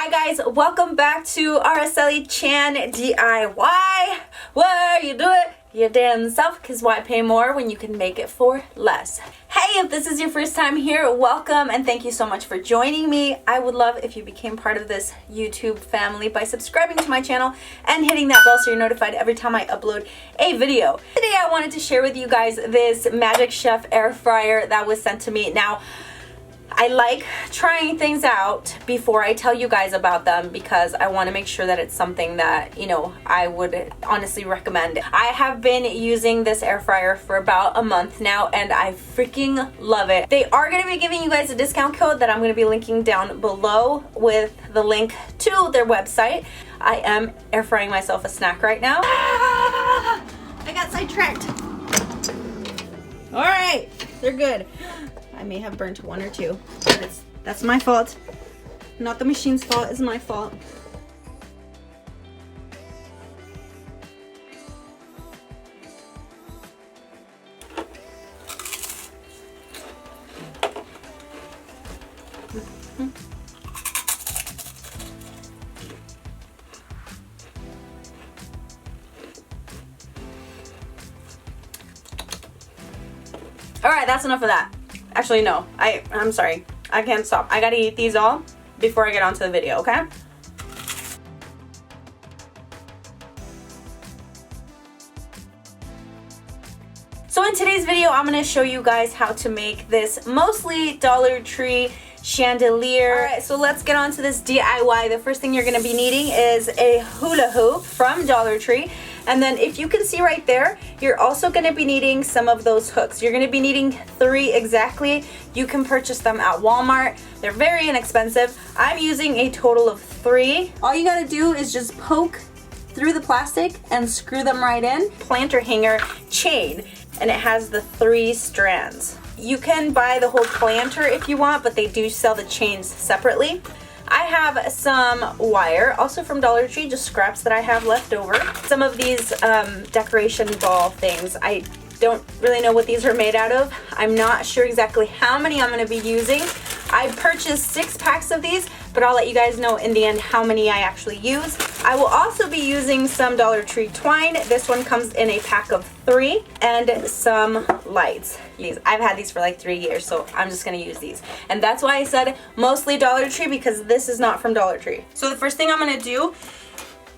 Hi guys, welcome back to Araceli Chan DIY, where you do it your damn self, because why pay more when you can make it for less? Hey, if this is your first time here, welcome and thank you so much for joining me. I would love if you became part of this YouTube family by subscribing to my channel and hitting that bell so you're notified every time I upload a video. Today I wanted to share with you guys this Magic Chef air fryer that was sent to me. Now, I like trying things out before I tell you guys about them because I want to make sure that it's something that, you know, I would honestly recommend. I have been using this air fryer for about a month now and I freaking love it. They are going to be giving you guys a discount code that I'm going to be linking down below with the link to their website. I am air frying myself a snack right now. Ah, I got sidetracked. All right, they're good. I may have burnt one or two, but that's my fault. Not the machine's fault, it's my fault. All right, that's enough of that. Actually, no, I'm sorry. I can't stop. I gotta eat these all before I get onto the video, okay? So in today's video, I'm gonna show you guys how to make this mostly Dollar Tree chandelier. All right, so let's get on to this DIY. The first thing you're gonna be needing is a hula hoop from Dollar Tree. And then if you can see right there, you're also going to be needing some of those hooks. You're going to be needing 3 exactly. You can purchase them at Walmart. They're very inexpensive. I'm using a total of 3. All you got to do is just poke through the plastic and screw them right in. Planter hanger chain, and it has the 3 strands. You can buy the whole planter if you want, but they do sell the chains separately. I have some wire, also from Dollar Tree, just scraps that I have left over. Some of these decoration ball things, I don't really know what these are made out of. I'm not sure exactly how many I'm going to be using. I purchased 6 packs of these, but I'll let you guys know in the end how many I actually use. I will also be using some Dollar Tree twine. This one comes in a pack of 3, and some lights. I've had these for like 3 years, so I'm just going to use these. And that's why I said mostly Dollar Tree, because this is not from Dollar Tree. So the first thing I'm going to do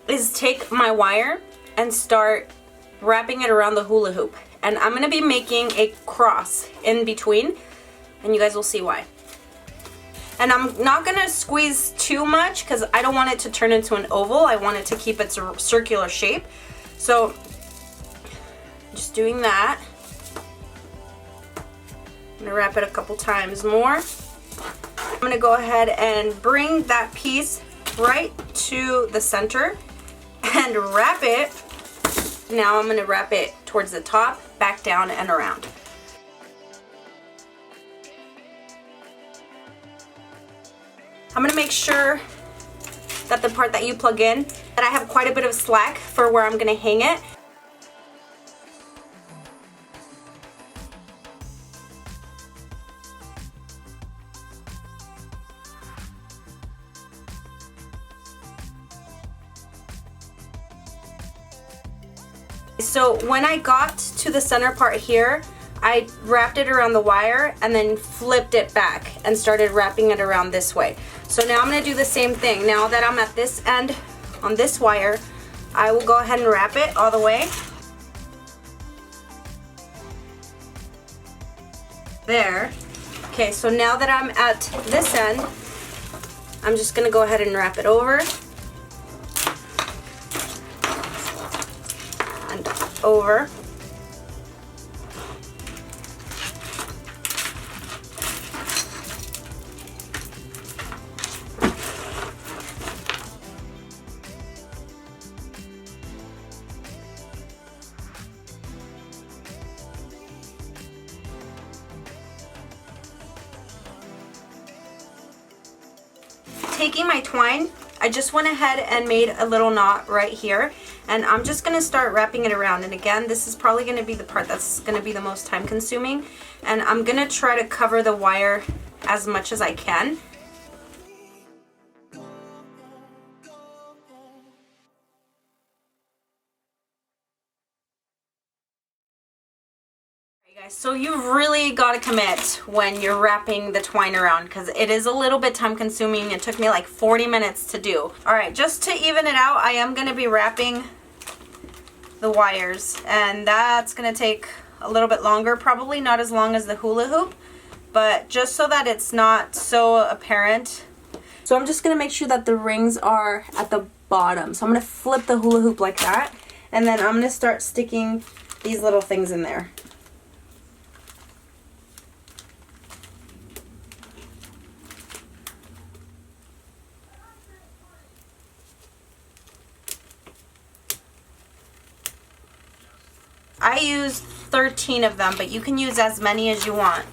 is take my wire and start wrapping it around the hula hoop. And I'm going to be making a cross in between, and you guys will see why. And I'm not going to squeeze too much because I don't want it to turn into an oval. I want it to keep its circular shape. So just doing that. I'm going to wrap it a couple times more. I'm going to go ahead and bring that piece right to the center and wrap it. Now I'm going to wrap it towards the top, back down and around. I'm going to make sure that the part that you plug in, that I have quite a bit of slack for where I'm going to hang it. So when I got to the center part here, I wrapped it around the wire and then flipped it back and started wrapping it around this way. So now I'm going to do the same thing. Now that I'm at this end on this wire, I will go ahead and wrap it all the way. There. Okay, so now that I'm at this end, I'm just going to go ahead and wrap it over. And over. Taking my twine, I just went ahead and made a little knot right here, and I'm just going to start wrapping it around. And again, this is probably going to be the part that's going to be the most time consuming, and I'm going to try to cover the wire as much as I can. So you've really got to commit when you're wrapping the twine around, because it is a little bit time consuming. It took me like 40 minutes to do. Alright, just to even it out, I am going to be wrapping the wires, and that's going to take a little bit longer, probably not as long as the hula hoop, but just so that it's not so apparent. So I'm just going to make sure that the rings are at the bottom. So I'm going to flip the hula hoop like that, and then I'm going to start sticking these little things in there. I used 13 of them, but you can use as many as you want.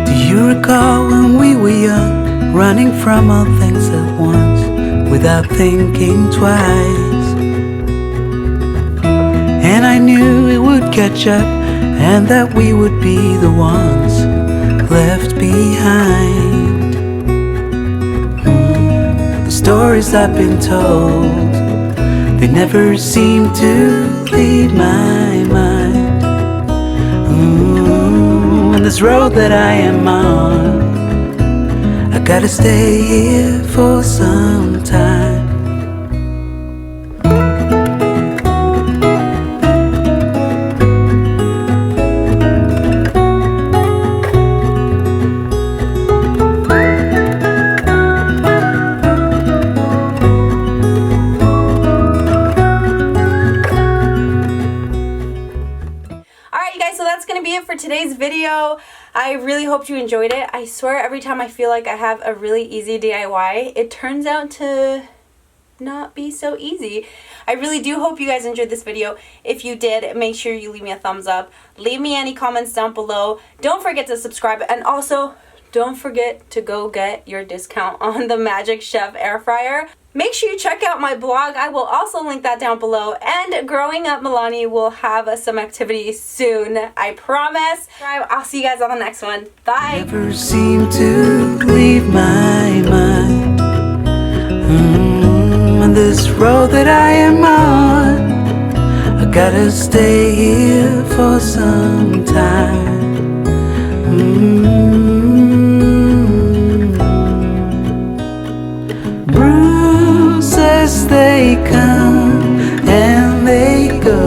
Do you recall when we were young, running from all things at once, without thinking twice? And I knew it would catch up, and that we would be the ones left behind. The stories I've been told, they never seem to leave my mind. And this road that I am on, I gotta stay here for some time. For today's video, I really hope you enjoyed it. I swear every time I feel like I have a really easy DIY, it turns out to not be so easy. I really do hope you guys enjoyed this video. If you did, make sure you leave me a thumbs up. Leave me any comments down below. Don't forget to subscribe, and also don't forget to go get your discount on the Magic Chef air fryer. Make sure you check out my blog. I will also link that down below. And Growing Up Milani will have some activities soon, I promise. I'll see you guys on the next one. Bye. Never seem to leave my mind. On this road that I am on, I gotta stay here for some time. Bruises, they come and they go,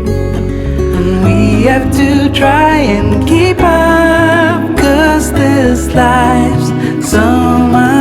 and we have to try and keep up, 'cause this life's so much